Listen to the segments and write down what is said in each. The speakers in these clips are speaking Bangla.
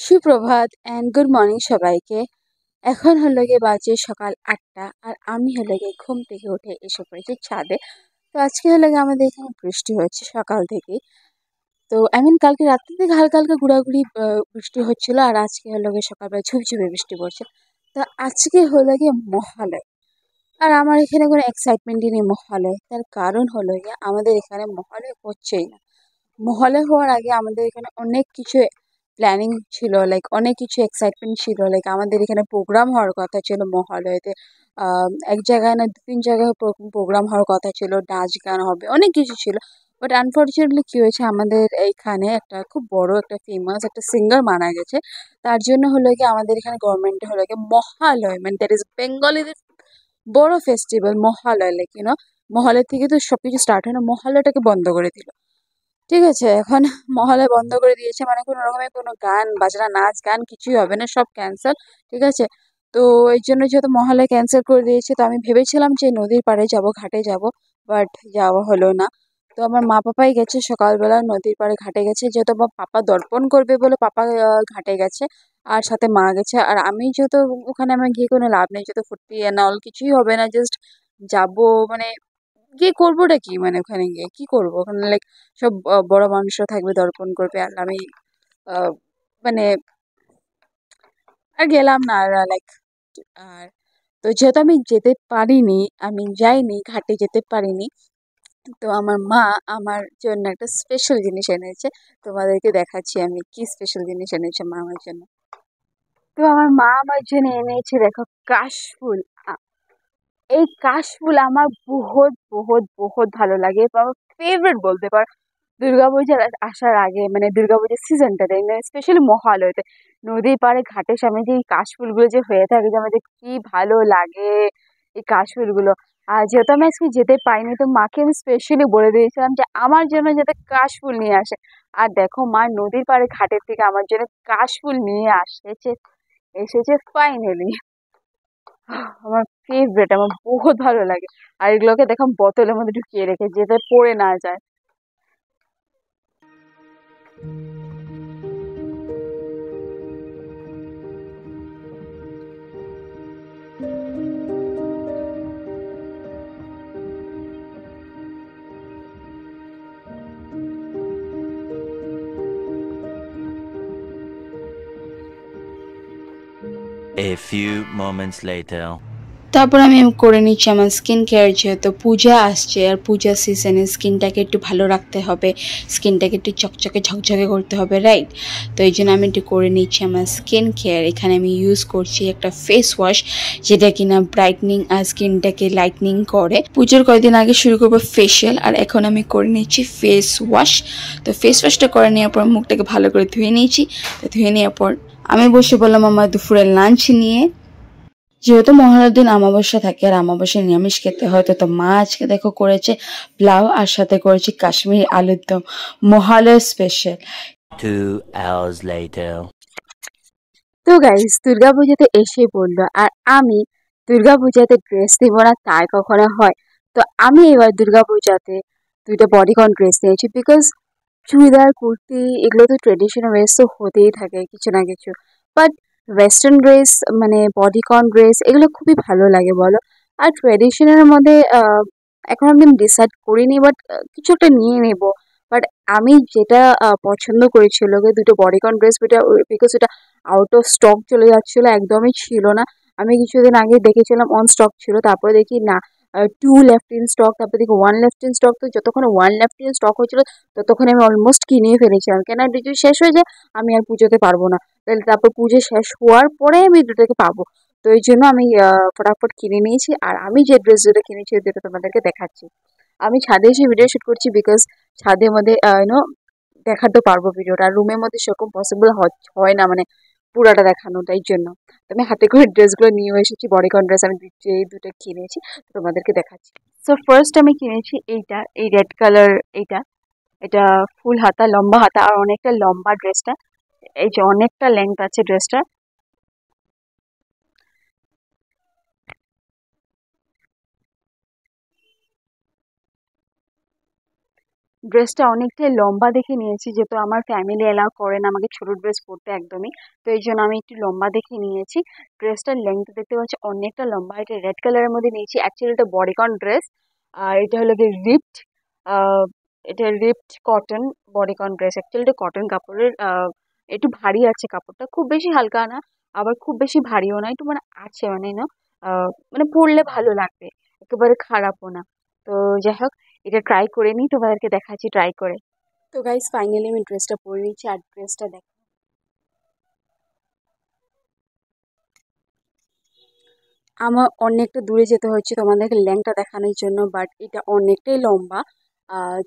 সুপ্রভাত অ্যান্ড গুড মর্নিং সবাইকে। এখন হলো গিয়ে বাজে সকাল ৮টা আর আমি হলো গিয়ে ঘুম থেকে উঠে এসে পড়েছি ছাদে। তো আজকে হলো গিয়ে আমাদের এখানে বৃষ্টি হচ্ছে সকাল থেকেই। তো কালকে রাত্রি থেকে হালকা হালকা ঘোরাঘুরি বৃষ্টি হচ্ছিল, আর আজকে হলো গিয়ে সকালবেলা ঝুপঝুপে বৃষ্টি পড়ছে। তো আজকে হলো গিয়ে মহালয়, আর আমার এখানে কোনো এক্সাইটমেন্টই নেই মহালয়। তার কারণ হলো গিয়ে আমাদের এখানে মহালয় হচ্ছেই না। মহালয়া হওয়ার আগে আমাদের এখানে অনেক কিছু প্ল্যানিং ছিল, লাইক অনেক কিছু এক্সাইটমেন্ট ছিল, লাইক আমাদের এখানে প্রোগ্রাম হওয়ার কথা ছিল মহালয়াতে। এক জায়গায় না 2-3 জায়গায় প্রোগ্রাম হওয়ার কথা ছিল, নাচ গান হবে, অনেক কিছু ছিল। বাট আনফর্চুনেটলি কী হয়েছে, আমাদের এইখানে একটা খুব বড় একটা ফেমাস একটা সিঙ্গার মারা গেছে। তার জন্য হলো কি আমাদের এখানে গভর্নমেন্টে হলো কি মহালয়, মানে দ্যাট ইজ বেঙ্গলিদের বড় ফেস্টিভ্যাল মহালয়, লাইক মহালয় থেকে তো সব কিছু স্টার্ট হয় না, মহালয়টাকে বন্ধ করে দিল। ঠিক আছে, এখন মহালয়া বন্ধ করে দিয়েছে, মানে কোনো রকমের কোনো গান বাজনা নাচ গান কিছুই হবে না, সব ক্যান্সেল। ঠিক আছে, তো এই জন্য যেহেতু মহালয়া ক্যান্সেল করে দিয়েছে, তো আমি ভেবেছিলাম যে নদীর পাড়ে যাব, ঘাটে যাব, বাট যাওয়া হলো না। তো আমার মা পাপাই গেছে সকালবেলা নদীর পাড়ে ঘাটে গেছে, যেহেতু আমার পাপা দর্পণ করবে বলে পাপা ঘাটে গেছে, আর সাথে মা গেছে। আর আমি যেহেতু ওখানে আমার গিয়ে কোনো লাভ নেই, যেহেতু ফুর্তি না অল কিছুই হবে না, জাস্ট যাবো, মানে গিয়ে করবোটা কি, মানে ওখানে গিয়ে কি করবো, ওখানে লাইক সব বড় মানুষরা থাকবে দর্পণ করবে, আর আমি আহ, মানে আর গেলাম না, আর লাইক আর তো যেহেতু আমি যেতে পারিনি, আমি যাইনি ঘাটে, যেতে পারিনি, তো আমার মা আমার জন্য একটা স্পেশাল জিনিস এনেছে। তোমাদেরকে দেখাচ্ছি আমি কি স্পেশাল জিনিস এনেছে মা আমার জন্য। তো আমার মা আমার জন্য এনেছে, দেখো, কাশফুল। এই কাশফুল আমার বহুত বহুত বহুত ভালো লাগে, আমার ফেভারিট বলতে পারো। দুর্গাপূজার আসার আগে, মানে দুর্গাপূজার সিজনটাতে, স্পেশালি মহালয়াতে নদীর পাড়ে ঘাটের সামনে যে এই কাশফুলগুলো যে হয়ে থাকে, যে আমাদের কি ভালো লাগে এই কাশফুলগুলো। আর যেহেতু আমি আজকে যেতে পাইনি, তো মাকে আমি স্পেশালি বলে দিয়েছিলাম যে আমার জন্য যাতে কাশফুল নিয়ে আসে। আর দেখো, মা নদীর পাড়ে ঘাটের থেকে আমার জন্য কাশফুল নিয়ে এসেছে ফাইনালি। আমার ফেভারিট, আমার বহুত ভালো লাগে। আর এগুলোকে দেখো বোতলের মধ্যে ঢুকিয়ে রেখে, যাতে পড়ে না যায়। A few moments later. তারপর আমি করে নিচ্ছি আমার স্কিন কেয়ার, যেহেতু পূজা আসছে আর পূজার সিজনে স্কিনটাকে একটু ভালো রাখতে হবে, স্কিনটাকে একটু চকচকে ঝকঝকে করতে হবে, রাইট? তো এই জন্য আমি একটু করে নিচ্ছি আমার স্কিন কেয়ার। এখানে আমি ইউজ করছি একটা ফেস ওয়াশ, যেটা কিনা ব্রাইটনিং আর স্কিনটাকে লাইটনিং করে। পুজোর কয়েকদিন আগে শুরু করবো ফেশিয়াল, আর এখন আমি করে নিচ্ছি ফেস ওয়াশ। তো ফেস ওয়াশটা করে নেওয়ার পর মুখটাকে ভালো করে ধুয়ে নিয়েছি। তো ধুয়ে নেওয়ার পর আমি বসে বললাম আমার দুপুরের লাঞ্চ নিয়ে। যেহেতু মহালয়ার দিন আমাবস্যা থাকে আর আমাবস্যায় নিরামিষ খেতে হয়, তো মা আজকে দেখো করেছে পোলাও, আর সাথে করেছে কাশ্মীরি আলুর দম, মহালয়া স্পেশাল। 2 hours later. তো গাইস, দুর্গাপূজাতে এসে পড়লো, আর আমি দুর্গাপূজাতে ড্রেস নেবো না তাই কখনো হয়? তো আমি এবার দুর্গাপূজাতে দুইটা বডিকন ড্রেস নিয়েছি, বিকজ চুড়িদার কুর্তি এগুলো তো ট্রেডিশনাল ড্রেস তো হতেই থাকে কিছু না কিছু, বাট ওয়েস্টার্ন ড্রেস, মানে বডিকন ড্রেস, এগুলো খুবই ভালো লাগে বলো। আর ট্রেডিশনের মধ্যে এখন আমি ডিসাইড করিনি, বাট কিছু একটা নিয়ে নেব। বাট আমি যেটা পছন্দ করেছিল দুটো বডিকন ড্রেস, বিকজ এটা আউট অফ স্টক চলে যাচ্ছিলো, একদমই ছিল না। আমি কিছুদিন আগে দেখেছিলাম অন স্টক ছিল, তারপরে দেখি না, 2 লেফট ইন স্টক, তারপরে দেখি 1 লেফট ইন স্টক। তো যতক্ষণ 1 লেফট ইন স্টক হয়েছিল, ততক্ষণ আমি অলমোস্ট কিনেই ফেলেছিলাম, কেন যদি শেষ হয়ে যায় আমি আর পুজোতে পারবো না। তাহলে তারপর পুজো শেষ হওয়ার পরে আমি দুটোকে পাবো। তো এই জন্য আমি ফটাফট কিনে নিয়েছি, আর আমি যে ড্রেস দুটো কিনেছি ওই দুটো তোমাদেরকে দেখাচ্ছি। আমি ছাদে এসে ভিডিও শুট করছি, বিকজ ছাদের মধ্যে দেখাতে পারবো ভিডিওটা, আর রুমের মধ্যে সেরকম পসিবল হয় না, মানে পুরাটা দেখানো, তাই জন্য তো আমি হাতে করে ড্রেসগুলো নিয়ে এসেছি, বডিকন ড্রেস আমি যে দুটো কিনেছি তোমাদেরকে দেখাচ্ছি। সো ফার্স্ট আমি কিনেছি এইটা, এই রেড কালার, এইটা এটা ফুল হাতা, লম্বা হাতা, আর অনেকটা লম্বা ড্রেসটা, এই যে অনেকটা লেন্থ আছে ড্রেসটা। ড্রেসটা অনেকটাই লম্বা দেখে নিয়েছি, যেহেতু আমার ফ্যামিলি এলাও করে না আমাকে ছোট ড্রেস পরতে একদমই। তো এই জন্য আমি একটু লম্বা দেখে নিয়েছি। ড্রেসটার লেন্থ দেখতে পাচ্ছি অনেকটা লম্বা। এটা রেড কালারের মধ্যে নিয়েছি, অ্যাকচুয়ালি এটা বডিকন ড্রেস। আর এটা হলো গিয়ে রিপড, এটা ripped cotton bodycon dress. Actually এটা কটন কাপড়ের, একটু ভারী আছে কাপড়টা, খুব বেশি হালকা না আবার খুব বেশি ভারীও না, একটু মানে আছে মানে না, মানে পরলে ভালো লাগবে, একেবারে খারাপও না। তো যাই হোক, এটা ট্রাই করে নিই, তোমাদেরকে দেখাচ্ছি ট্রাই করে। তো গাইস ফাইনালি আমি ড্রেসটা পরে নিয়েছি, আর ড্রেসটা দেখ, আমার অনেকটা দূরে যেতে হচ্ছে তোমাদেরকে ল্যাংটা দেখানোর জন্য, বাট এটা অনেকটাই লম্বা।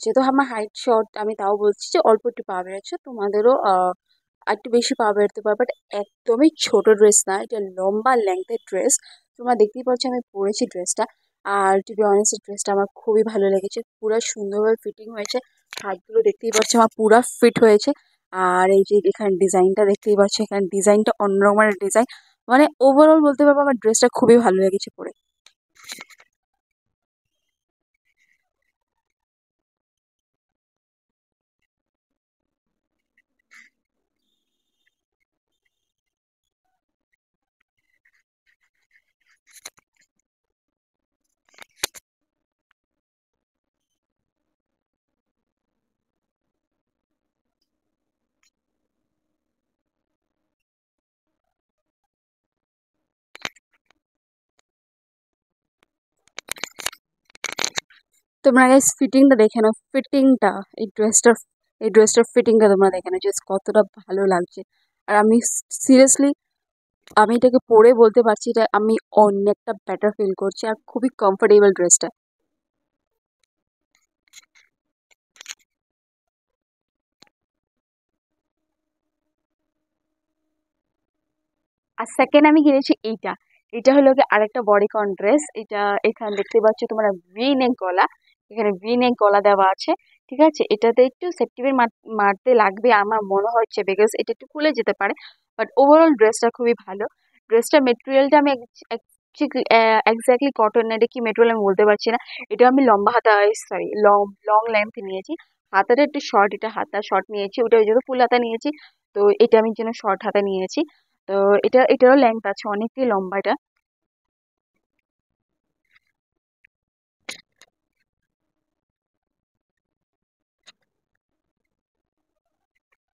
যেহেতু আমার হাইট শর্ট, আমি তাও বলছি যে অল্প একটু পা বেরোচ্ছে, তোমাদেরও একটু বেশি পা বেরোতে পারবে, বাট একদমই ছোট ড্রেস না, এটা লম্বা লেংথের ড্রেস। তোমরা দেখতেই পাচ্ছ আমি পরেছি ড্রেসটা। আর টু বি অনেস্ট ড্রেসটা আমার খুবই ভালো লেগেছে, পুরো সুন্দরভাবে ফিটিং হয়েছে। হাতগুলো দেখতেই পাচ্ছ আমার পুরো ফিট হয়েছে। আর এই যে এখানে ডিজাইনটা দেখতেই পাচ্ছ, এখানে ডিজাইনটা অন্যরকমের ডিজাইন। মানে ওভারঅল বলতে পারবো আমার ড্রেসটা খুবই ভালো লেগেছে পরে। তোমরা গাইস ফিটিংটা দেখে নাও, ফিটিংটা, এই ড্রেসটার ফিটিংটা তোমরা দেখে নাও জাস্ট কতটা ভালো লাগছে। আর আমি সিরিয়াসলি আমি এটাকে পরে বলতে পারছি এটা আমি অনেকটা বেটার ফিল করছি, আর খুবই কমফোর্টেবল ড্রেসটা। আর সেকেন্ড আমি কিনেছি এইটা। এটা হলো গিয়ে আরেকটা বডিকন ড্রেস। এটা এখানে দেখতে পাচ্ছ তোমরা ভি নেক গলা, এখানে ভি নেক গলা দেওয়া আছে। ঠিক আছে, এটাতে একটু সেফটিপিন মারতে লাগবে আমার মনে হচ্ছে, বিকজ এটা একটু খুলে যেতে পারে। বাট ওভারঅল ড্রেসটা খুবই ভালো। ড্রেসটা মেটেরিয়ালটা আমি এক্স্যাক্টলি কটন না, এটা কি মেটেরিয়াল আমি বলতে পারছি না। এটা আমি লম্বা হাতা, সরি লং লং লেন্থ নিয়েছি। হাতাটা একটু শর্ট, এটা হাতা শর্ট নিয়েছি, ওটা ওই জন্য ফুল হাতা নিয়েছি। তো এটা আমি যেন শর্ট হাতা নিয়েছি। তো এটারও লেন্থ আছে, অনেকটাই লম্বা এটা।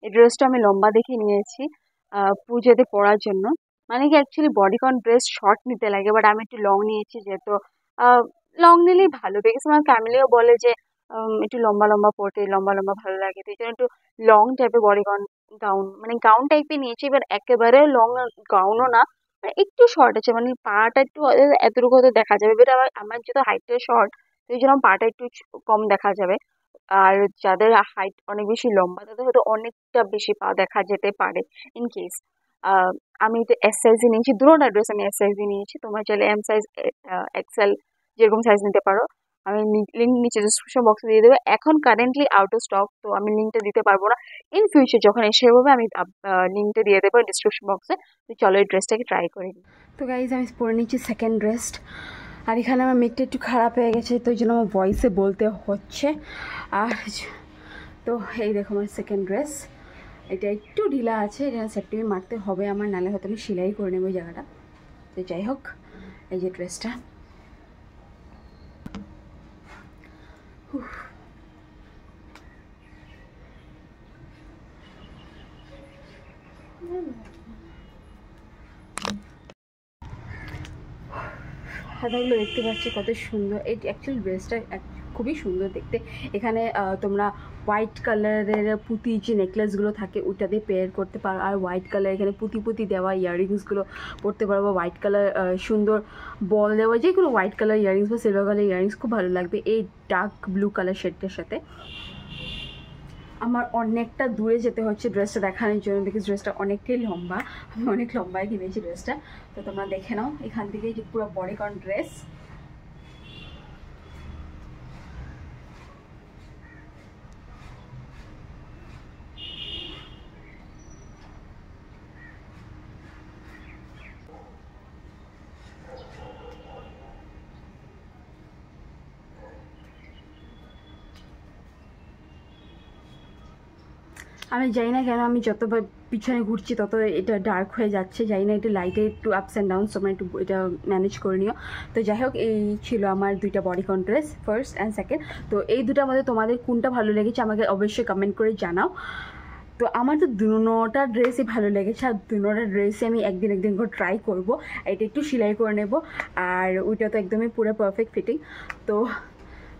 এই ড্রেসটা আমি লম্বা দেখে নিয়েছি পুজোতে পরার জন্য। মানে কি অ্যাকচুয়ালি বডিকন ড্রেস শর্ট নিতে লাগে, বাট আমি একটু লং নিয়েছি, যেহেতু লং নিলেই ভালো, বিকজ আমার ফ্যামিলিও বলে যে একটু লম্বা লম্বা পরতে, লম্বা লম্বা ভালো লাগে, তো এই জন্য একটু লং টাইপের বডিকন গাউন, মানে গাউন টাইপের নিয়েছি, এবার একেবারে লং গাউনও না, মানে একটু শর্ট আছে, মানে পাটা একটু এতটুকু হয়তো দেখা যাবে, এবার আমার আমার যেহেতু হাইটটা শর্ট, তো এই জন্য পাটা একটু কম দেখা যাবে। আর যাদের হাইট অনেক বেশি লম্বা তাদের হয়তো অনেকটা বেশি পা দেখা যেতে পারে ইন কেস। আমি তো এস সাইজ নিয়েছি, দুটো ড্রেস আমি এস সাইজ নিয়েছি, তোমার চাইলে এম সাইজ, এক্সেল, যেরকম সাইজ নিতে পারো। আমি লিঙ্ক নিচে ডিসক্রিপশন বক্সে দিয়ে দেবো। এখন কারেন্টলি আউট অফ স্টক, তো আমি লিঙ্কটা দিতে পারবো না। ইন ফিউচার যখন এসে হবে আমি লিঙ্কটা দিয়ে দেবো ডিসক্রিপশন বক্সে। তো চলো এই ড্রেসটাকে ট্রাই করে নিই। তো গাইজ আমি পরে নিচ্ছি সেকেন্ড ড্রেস। আর এখানে আমার মেকটা একটু খারাপ হয়ে গেছে, তো ওই জন্য আমার ভয়েসে বলতে হচ্ছে। আর তো এই দেখো আমার সেকেন্ড ড্রেস, এটা একটু ঢিলা আছে, এটা সেফটি মারতে হবে আমার, নালে হয়তো আমি সেলাই করে নেবো ওই জায়গাটা। তো যাই হোক, এই যে ড্রেসটা, হাতাগুলো দেখতে পাচ্ছি কত সুন্দর। এই অ্যাকচুয়ালি ড্রেসটা খুবই সুন্দর দেখতে। এখানে তোমরা হোয়াইট কালারের পুঁতি যে নেকলেসগুলো থাকে ওইটা দিয়ে পেয়ার করতে পারো, আর হোয়াইট কালার এখানে পুঁতি পুঁতি দেওয়া ইয়াররিংসগুলো পরতে পারবো, হোয়াইট কালার সুন্দর বল দেওয়া যেগুলো হোয়াইট কালার ইয়াররিংস বা সিলভার কালার ইয়াররিংস খুব ভালো লাগবে এই ডার্ক ব্লু কালার শেডটার সাথে। আমার অনেকটা দূরে যেতে হচ্ছে ড্রেসটা দেখানোর জন্য, বিকজ ড্রেসটা অনেকটাই লম্বা, আমি অনেক লম্বায় কিনেছি ড্রেসটা। তো তোমরা দেখে নাও এখান থেকে যে পুরো বডিকন ড্রেস। আমি জানি না কেন আমি যত পিছনে ঘুরছি তত এটা ডার্ক হয়ে যাচ্ছে, জানি না এটা লাইটে একটু আপস অ্যান্ড ডাউন, তোমরা একটু এটা ম্যানেজ করে নিও। তো যাই হোক, এই ছিল আমার দুইটা body contrast, first and second. তো এই দুটার মধ্যে তোমাদের কোনটা ভালো লেগেছে আমাকে অবশ্যই কমেন্ট করে জানাও। তো আমার তো দুটা ড্রেসই ভালো লেগেছে, আর দুটা ড্রেসই আমি একদিন করে ট্রাই করবো। এটা একটু সেলাই করে নেব, আর ওইটা তো একদমই পুরো পারফেক্ট ফিটিং। তো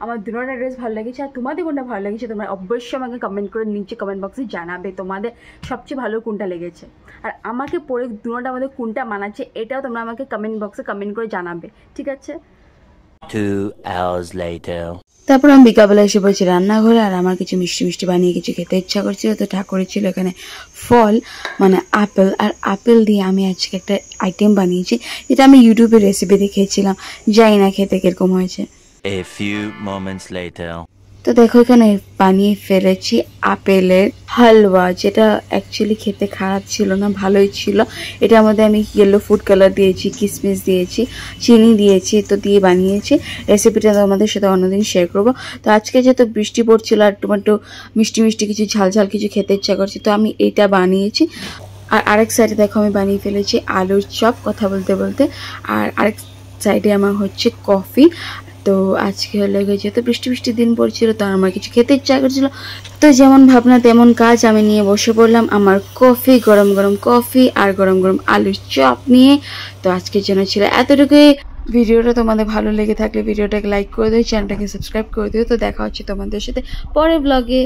আমার দুটা ড্রেস ভালো লেগেছে, আর তোমাদের কোনটা ভালো লেগেছে তোমরা অবশ্যই আমাকে কমেন্ট করে নিচে কমেন্ট বক্সে জানাবে তোমাদের সবচেয়ে ভালো কোনটা লেগেছে। আর আমাকে পরে দুটার মধ্যে কোনটা মানাচ্ছে এটাও তোমরা আমাকে কমেন্ট বক্সে কমেন্ট করে জানাবে, ঠিক আছে? 2 hours later. তারপর আমি বিকালবেলা এসে পড়েছি রান্নাঘরে, আর আমার কিছু মিষ্টি মিষ্টি বানিয়ে কিছু খেতে ইচ্ছা করছিল। তো ঠাকুরের ছিল এখানে ফল মানে আপেল, আর আপেল দিয়ে আমি আজকে একটা আইটেম বানিয়েছি, যেটা আমি ইউটিউবে রেসিপি দেখেছিলাম, জানি না খেতে কিরকম হয়েছে। A few moments later. তো দেখো এখানে বানিয়ে ফেলেছি আপেলের হালুয়া, যেটা অ্যাকচুয়ালি খেতে খারাপ ছিল না, ভালোই ছিল। এটার মধ্যে আমি ইয়েলো ফুড কালার দিয়েছি, কিশমিশ দিয়েছি, চিনি দিয়েছি, তো দিয়ে বানিয়েছি। রেসিপিটা তোমাদের সাথে অন্যদিন শেয়ার করবো। তো আজকে যেহেতু বৃষ্টি পড়ছিল আর একটু মিষ্টি মিষ্টি কিছু ঝাল কিছু খেতে ইচ্ছা করছি, তো আমি এটা বানিয়েছি। আর আরেক সাইডে দেখো আমি বানিয়ে ফেলেছি আলুর চপ, কথা বলতে বলতে। আর আরেক সাইডে আমার হচ্ছে কফি। তো আজকে হলো যেহেতু বৃষ্টি দিন পড়ছিল, তো আমার কিছু খেতে ইচ্ছা করছিল, তো যেমন ভাবনা তেমন কাজ, আমি নিয়ে বসে পড়লাম আমার কফি, গরম গরম কফি আর গরম গরম আলুর চপ নিয়ে। তো আজকের জন্য ছিল এতটুকুই। ভিডিওটা তোমাদের ভালো লেগে থাকলে ভিডিওটাকে লাইক করে দিও, চ্যানেলটাকে সাবস্ক্রাইব করে দিও। তো দেখা হচ্ছে তোমাদের সাথে পরের ব্লগে।